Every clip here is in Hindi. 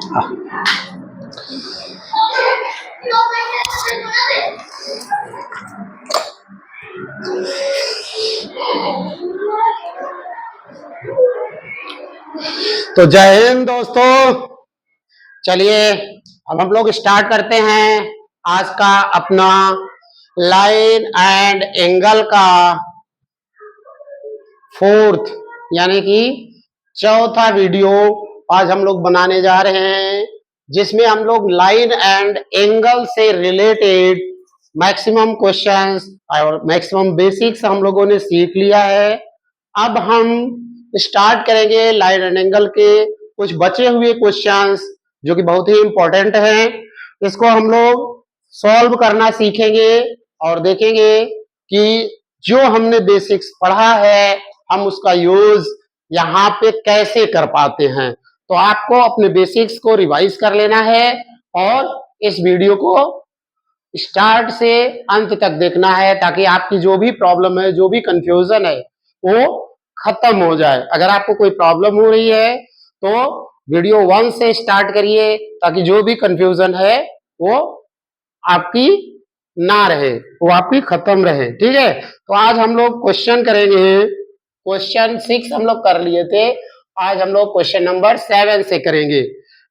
तो जय हिंद दोस्तों, चलिए अब हम लोग स्टार्ट करते हैं आज का अपना लाइन एंड एंगल का फोर्थ यानी कि चौथा वीडियो आज हम लोग बनाने जा रहे हैं, जिसमें हम लोग लाइन एंड एंगल से रिलेटेड मैक्सिमम क्वेश्चंस और मैक्सिमम बेसिक्स हम लोगों ने सीख लिया है। अब हम स्टार्ट करेंगे लाइन एंड एंगल के कुछ बचे हुए क्वेश्चंस जो कि बहुत ही इंपॉर्टेंट हैं। इसको हम लोग सॉल्व करना सीखेंगे और देखेंगे कि जो हमने बेसिक्स पढ़ा है हम उसका यूज यहाँ पे कैसे कर पाते हैं। तो आपको अपने बेसिक्स को रिवाइज कर लेना है और इस वीडियो को स्टार्ट से अंत तक देखना है, ताकि आपकी जो भी प्रॉब्लम है, जो भी कंफ्यूजन है, वो खत्म हो जाए। अगर आपको कोई प्रॉब्लम हो रही है तो वीडियो 1 से स्टार्ट करिए, ताकि जो भी कंफ्यूजन है वो आपकी ना रहे, वो आपकी खत्म रहे। ठीक है, तो आज हम लोग क्वेश्चन करेंगे। क्वेश्चन 6 हम लोग कर लिए थे, आज हम लोग क्वेश्चन नंबर 7 से करेंगे।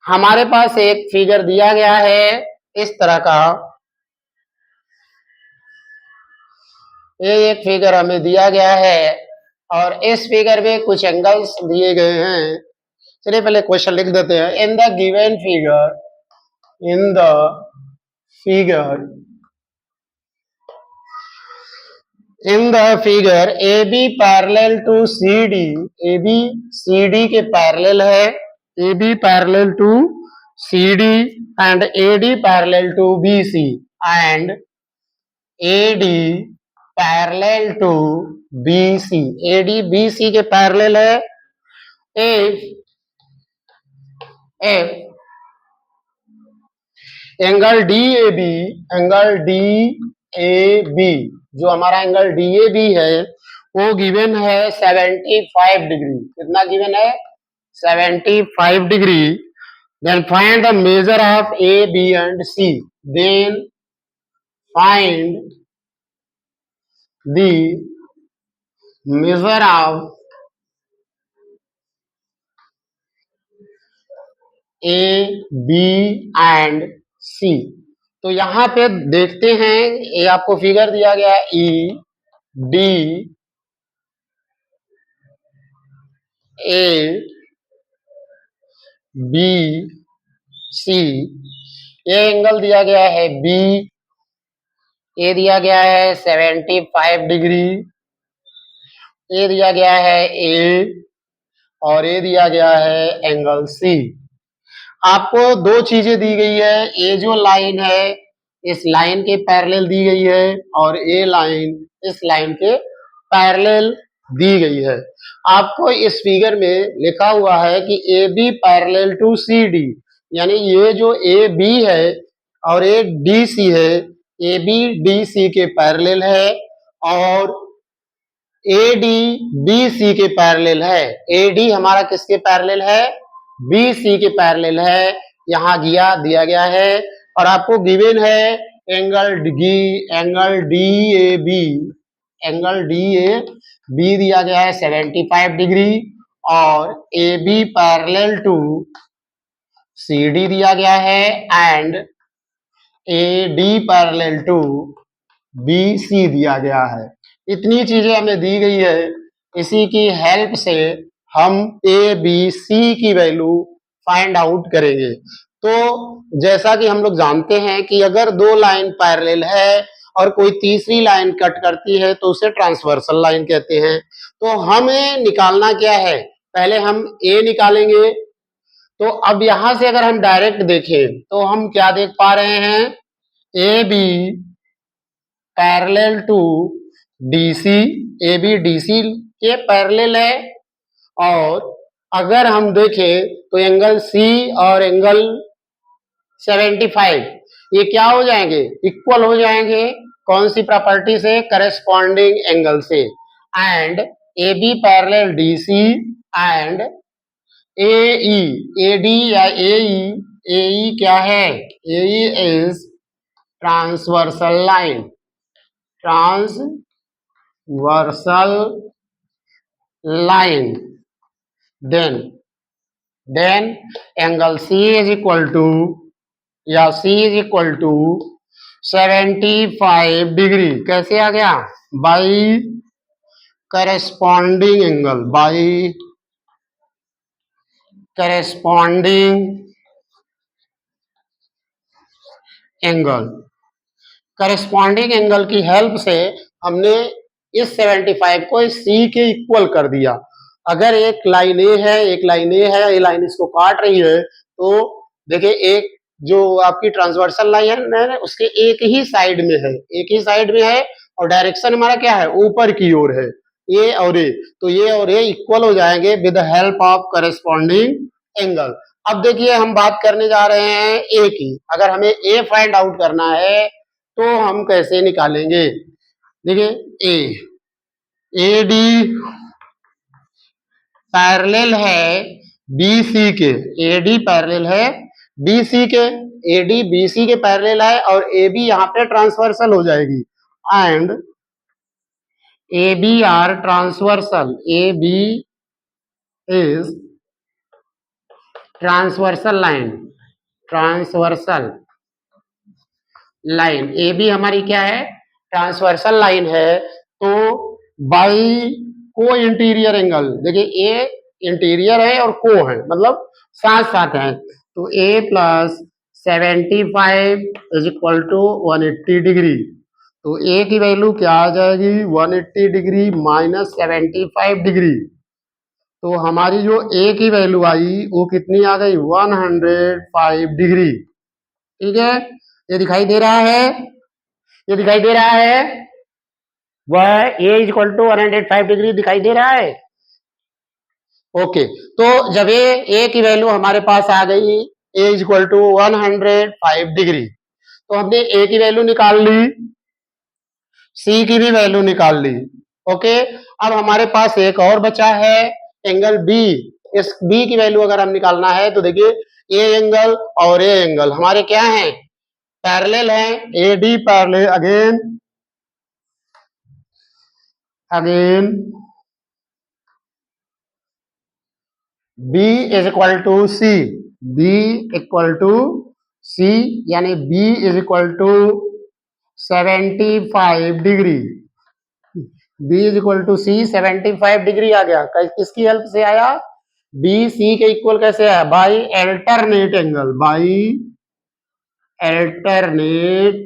हमारे पास एक फिगर दिया गया है इस तरह का, ये एक फिगर हमें दिया गया है और इस फिगर में कुछ एंगल्स दिए गए हैं। चलिए पहले क्वेश्चन लिख देते हैं। In the given figure, in the figure, in the figure AB parallel to CD, AB CD के पैरेलल है, AB parallel to CD and AD parallel to BC and AD parallel to BC, AD BC के पैरेलल है। if angle DAB, angle DAB जो हमारा एंगल DAB है वो गिवन है 75 डिग्री। कितना गिवन है? 75 degree. Then find the measure of A, B and C, then find the measure of A, B and C। तो यहाँ पे देखते हैं, ये आपको फिगर दिया गया है E, D, A, B, C। ये एंगल दिया गया है B, ये दिया गया है 75 डिग्री, ये दिया गया है A और ये दिया गया है एंगल C। आपको दो चीजें दी गई है, ये जो लाइन है इस लाइन के पैरेलल दी गई है और ये लाइन इस लाइन के पैरेलल दी गई है। आपको इस फिगर में लिखा हुआ है कि AB पैरेलल टू CD, यानी ये जो AB है और ये DC है, AB DC के पैरेलल है और AD BC के पैरेलल है। AD हमारा किसके पैरेलल है? BC के पैरेलल है, यहाँ दिया गया है। और आपको गिवन है एंगल DAB, एंगल DAB दिया गया है 75 डिग्री और AB पैरेलल टू CD दिया गया है and AD parallel to BC दिया गया है। इतनी चीजें हमें दी गई है, इसी की हेल्प से हम ABC की वैल्यू फाइंड आउट करेंगे। तो जैसा कि हम लोग जानते हैं कि अगर दो लाइन पैरेलल है और कोई तीसरी लाइन कट करती है तो उसे ट्रांसवर्सल लाइन कहते हैं। तो हमें निकालना क्या है? पहले हम A निकालेंगे। तो अब यहां से अगर हम डायरेक्ट देखें तो हम क्या देख पा रहे हैं? AB parallel to DC, AB DC के पैरेलल है। और अगर हम देखें तो एंगल C और एंगल 75 ये क्या हो जाएंगे? इक्वल हो जाएंगे। कौन सी प्रॉपर्टी से? करेस्पॉन्डिंग एंगल से। And AB parallel DC and A E A D या ए ई क्या है? A E is transversal line, transversal line. Then angle C is equal to, या C is equal to 75 degree. कैसे आ गया? By corresponding angle, by corresponding angle. Corresponding angle की हेल्प से हमने इस 75 को इस सी के इक्वल कर दिया। अगर एक लाइन ए है, एक लाइन ए है, ये लाइन इसको काट रही है, तो देखिए एक जो आपकी ट्रांसवर्सल लाइन है उसके एक ही साइड में है, एक ही साइड में है, और डायरेक्शन हमारा क्या है? ऊपर की ओर है, ए और ए। तो ये और ये इक्वल हो जाएंगे with the help of corresponding angle. अब देखिए हम बात करने जा रहे हैं ए की। अगर हमें ए फाइंड आउट करना है तो हम कैसे निकालेंगे? देखिए ए डी पैरेलल है बी सी के, ए डी पैरेलल है बी सी के, ए डी बी सी के पैरेलल है, और ए बी यहाँ पे ट्रांसवर्सल हो जाएगी, and A B are transversal, A B is transversal line, transversal line. A B हमारी क्या है? ट्रांसवर्सल लाइन है। तो बाई को इंटीरियर एंगल, देखिए ए इंटीरियर है और को है, मतलब साथ साथ है, तो A plus 75 is equal to 180 degree. तो ए की वैल्यू क्या आ जाएगी? 180 डिग्री माइनस 75 डिग्री। तो हमारी जो ए की वैल्यू आई वो कितनी आ गई? 105 डिग्री। ठीक है, ये दिखाई दे रहा है, ये दिखाई दे रहा है, वह ए इज इक्वल टू 105 डिग्री दिखाई दे रहा है। ओके, तो जब ए की वैल्यू हमारे पास आ गई, ए इज इक्वल टू 105 डिग्री, तो हमने ए की वैल्यू निकाल ली, सी की भी वैल्यू निकाल ली। ओके, अब हमारे पास एक और बचा है एंगल बी। इस बी की वैल्यू अगर हम निकालना है तो देखिए ए एंगल और ए एंगल हमारे क्या हैं? पैरेलल हैं, A D parallel again B is equal to C, B equal to C, यानी B is equal to 75 degree, B is equal to C 75 degree आ गया। किसकी हेल्प से आया? बी सी के इक्वल कैसे आया? By alternate angle, by alternate,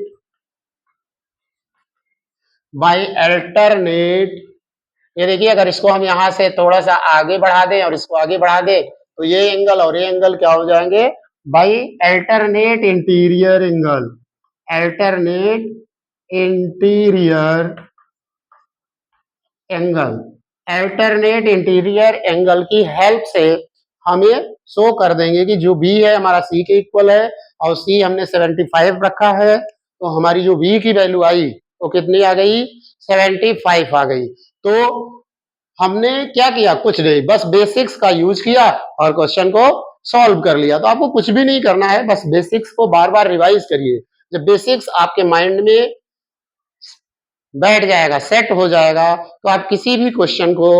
by alternate. ये देखिए अगर इसको हम यहां से थोड़ा सा आगे बढ़ा दें और इसको आगे बढ़ा दें तो ये एंगल और ये एंगल क्या हो जाएंगे? By alternate interior angle, alternate interior angle. Alternate interior angle की हेल्प से हमें शो कर देंगे कि जो बी है हमारा सी के इक्वल है, और सी हमने 75 रखा है, तो हमारी जो बी की वैल्यू आई वो कितनी आ गई? 75 आ गई। तो हमने क्या किया? कुछ नहीं, बस बेसिक्स का यूज किया और क्वेश्चन को सॉल्व कर लिया। तो आपको कुछ भी नहीं करना है, बस बेसिक्स को बार बार रिवाइज करिए। जब बेसिक्स आपके माइंड में बैठ जाएगा, सेट हो जाएगा, तो आप किसी भी क्वेश्चन को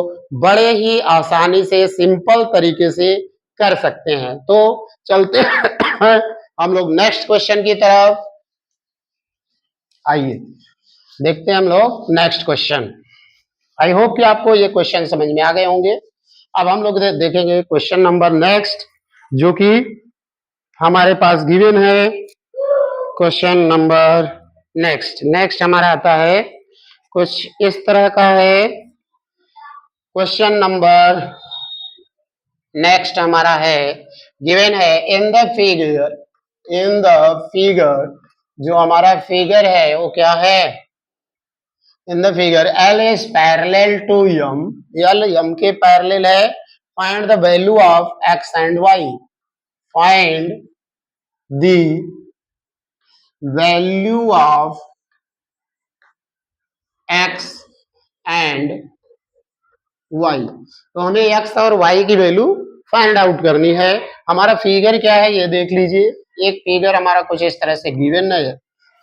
बड़े ही आसानी से सिंपल तरीके से कर सकते हैं। तो चलते हैं हम लोग नेक्स्ट क्वेश्चन की तरफ। आइए देखते हैं हम लोग नेक्स्ट क्वेश्चन। आई होप कि आपको ये क्वेश्चन समझ में आ गए होंगे। अब हम लोग देखेंगे क्वेश्चन नंबर नेक्स्ट, जो कि हमारे पास गिवन है। क्वेश्चन नंबर नेक्स्ट हमारा आता है कुछ इस तरह का है। क्वेश्चन नंबर नेक्स्ट हमारा है, गिवन है इन द फिगर, जो हमारा फिगर है वो क्या है? इन the figure L is parallel to M, L M के पैरेलल है। Find the value of x and y, find the value of x and y। तो हमें x और y की वैल्यू फाइंड आउट करनी है। हमारा फिगर क्या है ये देख लीजिए, एक फिगर हमारा कुछ इस तरह से गिवन है।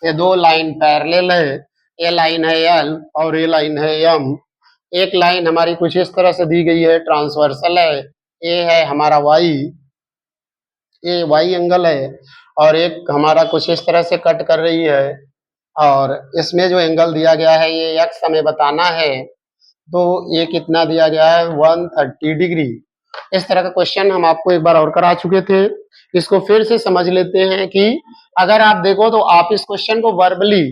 ये दो लाइन पैरेलल है, ये लाइन है एल और ये लाइन है एम। एक लाइन हमारी कुछ इस तरह से दी गई है, ट्रांसवर्सल है, ये है हमारा वाई, ये वाई एंगल है, और एक हमारा कुछ इस तरह से कट कर रही है, और इसमें जो एंगल दिया गया है ये एक्स हमें बताना है, तो ये कितना दिया गया है 130 डिग्री। इस तरह का क्वेश्चन हम आपको एक बार और करा चुके थे, इसको फिर से समझ लेते हैं कि अगर आप देखो तो आप इस क्वेश्चन को वर्बली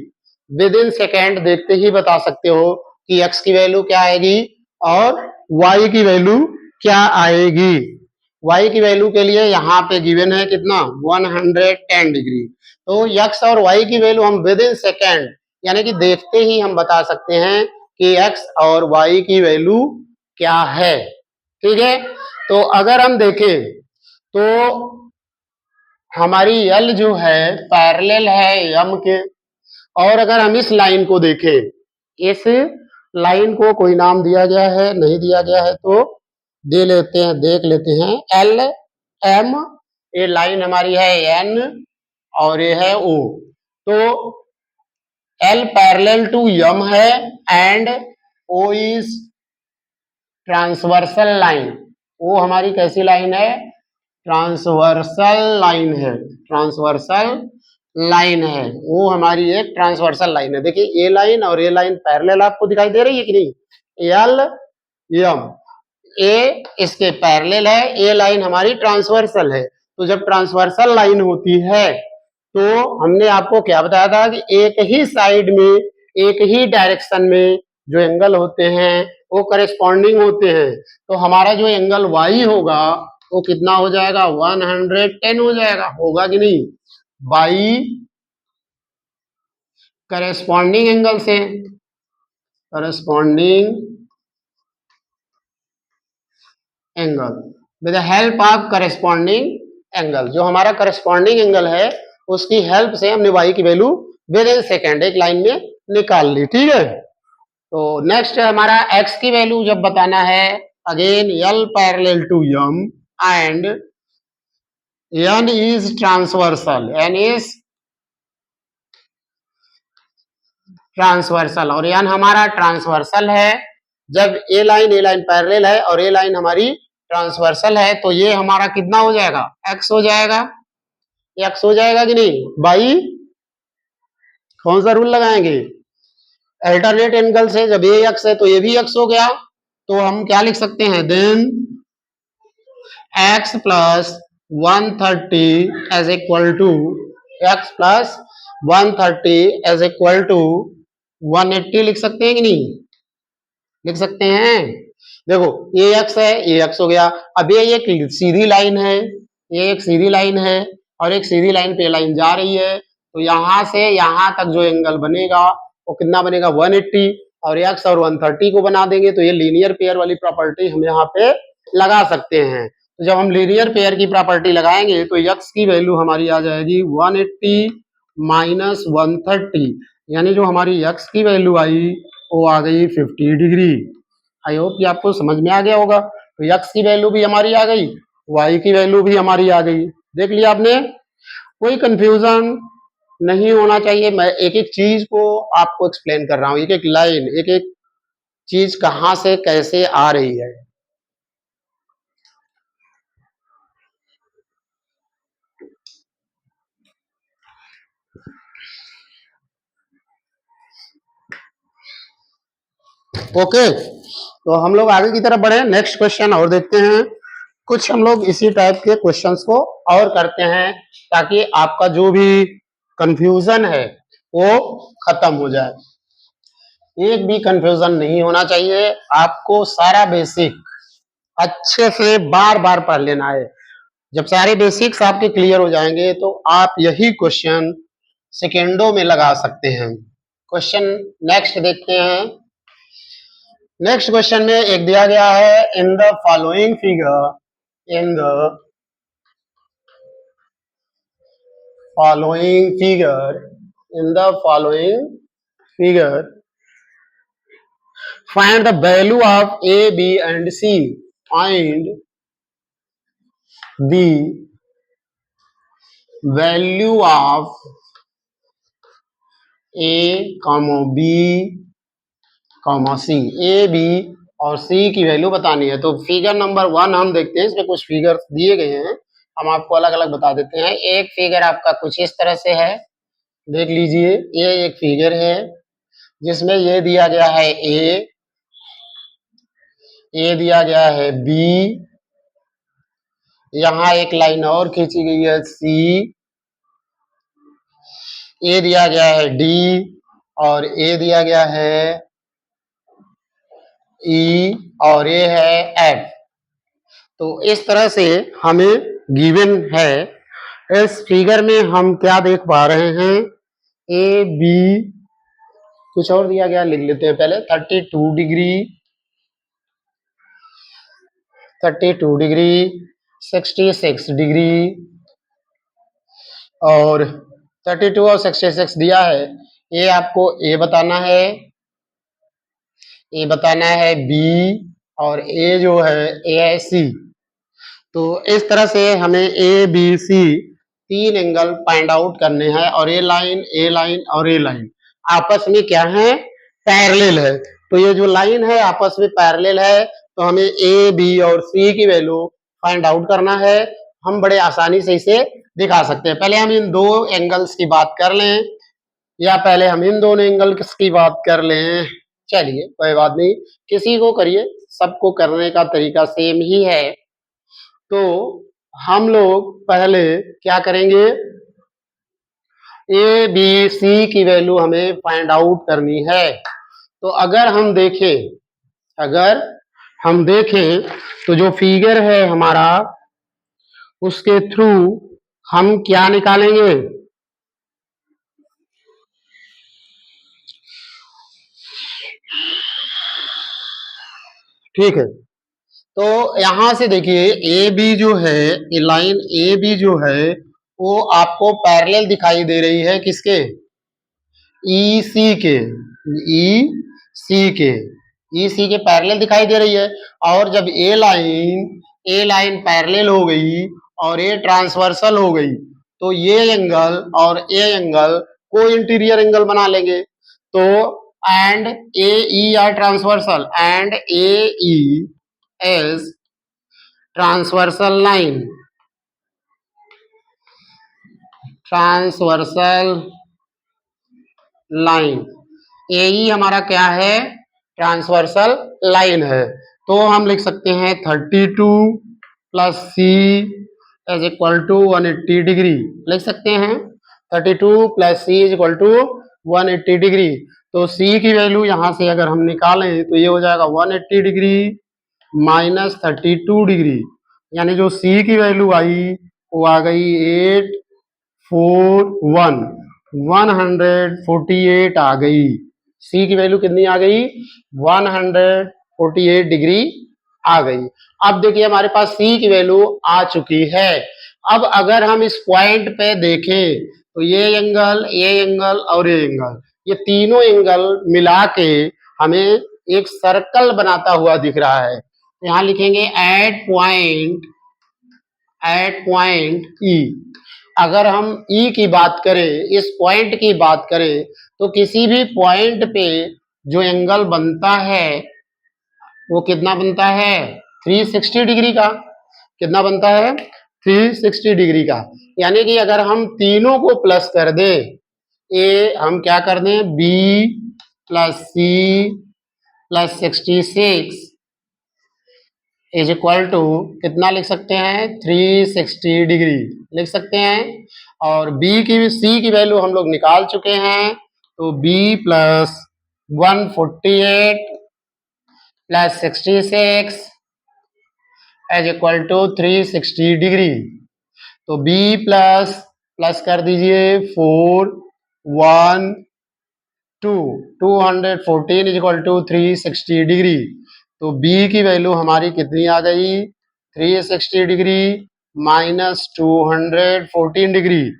विद इन सेकेंड देखते ही बता सकते हो कि x की वैल्यू क्या आएगी और y की वैल्यू क्या आएगी। y की वैल्यू के लिए यहाँ पे गिवन है कितना 110 डिग्री, तो x और y की वैल्यू हम विद इन सेकेंड यानी कि देखते ही हम बता सकते हैं कि x और y की वैल्यू क्या है। ठीक है, तो अगर हम देखें तो हमारी L जो है पैरेलल है M के, और अगर हम इस लाइन को देखें, इस लाइन को कोई नाम दिया गया है नहीं दिया गया है तो दे लेते हैं, देख लेते हैं। L M, ये लाइन हमारी है N और ये है O, तो L पैरेलल टू M है and O is transversal line. वो हमारी कैसी लाइन है, ट्रांसवर्सल लाइन है, ट्रांसवर्सल लाइन है, वो हमारी एक ट्रांसवर्सल लाइन है। देखिए ये लाइन और ये लाइन पैरेलल आपको दिखाई दे रही है कि नहीं, एल एम, ए इसके पैरेलल है, ये लाइन हमारी ट्रांसवर्सल है। तो जब ट्रांसवर्सल लाइन होती है तो हमने आपको क्या बताया था कि एक ही साइड में एक ही डायरेक्शन में जो एंगल होते हैं वो करेस्पॉन्डिंग होते हैं। तो हमारा जो एंगल वाई होगा वो कितना हो जाएगा 110 हो जाएगा, होगा कि नहीं, बाई करेस्पॉन्डिंग एंगल से, corresponding angle with the help of corresponding angle. जो हमारा करेस्पॉन्डिंग एंगल है उसकी हेल्प से हमने वाई की वैल्यू विद इन सेकेंड एक लाइन में निकाल ली। ठीक है, तो नेक्स्ट हमारा x की वैल्यू जब बताना है, again L parallel to M and N is transversal, N is transversal और N हमारा ट्रांसवर्सल है। जब ये लाइन पैरेलल है और ये लाइन हमारी ट्रांसवर्सल है तो ये हमारा कितना हो जाएगा x हो जाएगा, x हो जाएगा कि नहीं, बाई कौन सा रूल लगाएंगे, अल्टरनेट एंगल से। जब ये x है तो ये भी x हो गया, तो हम क्या लिख सकते हैं, then x plus 130 is equal to x plus 130 is equal to 180 लिख सकते हैं कि नहीं, लिख सकते हैं। देखो ये x है, ये x हो गया। अब ये एक सीधी लाइन है, ये एक सीधी लाइन है और एक सीधी लाइन पे लाइन जा रही है, तो यहां से यहां तक जो एंगल बनेगा वो कितना बनेगा 180, और x और 130 को बना देंगे तो ये लीनियर पेयर वाली प्रॉपर्टी हम यहाँ पे लगा सकते हैं। तो जब हम लीनियर पेयर की प्रॉपर्टी लगाएंगे तो x की वैल्यू हमारी आ जाएगी 180 माइनस 130, यानी जो हमारी x की वैल्यू आई वो आ गई 50 डिग्री। आई होप कि आपको समझ में आ गया होगा। तो x की वैल्यू भी हमारी आ गई, y की वैल्यू भी हमारी आ गई, देख लिया आपने। कोई कंफ्यूजन नहीं होना चाहिए, मैं एक एक चीज को आपको एक्सप्लेन कर रहा हूँ, एक एक लाइन एक एक चीज कहां से कैसे आ रही है। ओके, तो हम लोग आगे की तरफ बढ़े, नेक्स्ट क्वेश्चन और देखते हैं। कुछ हम लोग इसी टाइप के क्वेश्चंस को और करते हैं ताकि आपका जो भी कंफ्यूजन है वो खत्म हो जाए। एक भी कंफ्यूजन नहीं होना चाहिए, आपको सारा बेसिक अच्छे से बार बार पढ़ लेना है। जब सारे बेसिक्स आपके क्लियर हो जाएंगे तो आप यही क्वेश्चन सेकेंडों में लगा सकते हैं। क्वेश्चन नेक्स्ट देखते हैं। नेक्स्ट क्वेश्चन में एक दिया गया है, in the following figure, in the following figure, in the following figure find the value of a b and c, find the value of A, B, C, A B और सी की वैल्यू बतानी है। तो फिगर नंबर 1 हम देखते हैं, इसमें कुछ फिगर दिए गए हैं, हम आपको अलग अलग बता देते हैं। एक फिगर आपका कुछ इस तरह से है, देख लीजिए। ये एक फिगर है जिसमें ये दिया गया है ए दिया गया है बी, यहाँ एक लाइन और खींची गई है सी, ए दिया गया है डी और ए दिया गया है ई और ये है एफ। तो इस तरह से हमें गिवन है। इस फिगर में हम क्या देख पा रहे हैं, ए बी, कुछ और दिया गया, लिख लेते हैं पहले। 32 डिग्री, 66 डिग्री और 32 और 66 दिया है। ये आपको ए बताना है बी और ए जो है ए है सी। तो इस तरह से हमें A B C 3 angle find out करने हैं और ए लाइन और ए लाइन आपस में क्या है, पैरेलल है। तो ये जो लाइन है आपस में पैरेलल है, तो हमें ए बी और सी की वैल्यू फाइंड आउट करना है। हम बड़े आसानी से इसे दिखा सकते हैं। पहले हम इन दो एंगल्स की बात कर लें, या पहले हम इन दोनों एंगल्स की बात कर लें। चलिए कोई बात नहीं, किसी को करिए, सबको करने का तरीका सेम ही है। तो हम लोग पहले क्या करेंगे, ए बी सी की वैल्यू हमें फाइंड आउट करनी है। तो अगर हम देखें तो जो फिगर है हमारा, उसके थ्रू हम क्या निकालेंगे, ठीक है। तो यहां से देखिए ए बी जो है, ये लाइन ए बी जो है वो आपको पैरेलल दिखाई दे रही है किसके, ई सी के, ई सी के पैरेलल दिखाई दे रही है। और जब ए लाइन पैरेलल हो गई और ये ट्रांसवर्सल हो गई, तो ये एंगल और ए एंगल को इंटीरियर एंगल बना लेंगे। तो and A E are transversal, and A E S transversal line, A हमारा क्या है, ट्रांसवर्सल लाइन है। तो हम लिख सकते हैं 32 plus C is equal to 180 degree, लिख सकते हैं 32 plus C is equal to 180 degree. तो सी की वैल्यू यहां से अगर हम निकालें तो ये हो जाएगा 180 डिग्री माइनस 32 डिग्री, यानी जो सी की वैल्यू आई वो आ गई 148 आ गई। सी की वैल्यू कितनी आ गई, 148 डिग्री आ गई। अब देखिए हमारे पास सी की वैल्यू आ चुकी है। अब अगर हम इस पॉइंट पे देखें तो ये एंगल और ये एंगल, ये तीनों एंगल मिला के हमें एक सर्कल बनाता हुआ दिख रहा है। यहां लिखेंगे एट पॉइंट ई। अगर हम ई की बात करें, इस पॉइंट की बात करें, तो किसी भी पॉइंट पे जो एंगल बनता है वो कितना बनता है, 360 डिग्री का। कितना बनता है, 360 डिग्री का। यानी कि अगर हम तीनों को प्लस कर दें, ए हम क्या कर दें, B plus C plus 66 is equal to कितना लिख सकते हैं, 360 डिग्री लिख सकते हैं। और सी की वैल्यू हम लोग निकाल चुके हैं, तो B plus 148 plus 66 is equal to 360 degree. तो बी प्लस प्लस कर दीजिए 4 1 2 214 इज इक्वल टू 360 डिग्री। तो बी की वैल्यू हमारी कितनी आ गई, 360 डिग्री माइनस 214 डिग्री।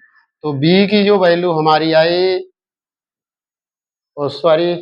तो बी की जो वैल्यू हमारी आई, सॉरी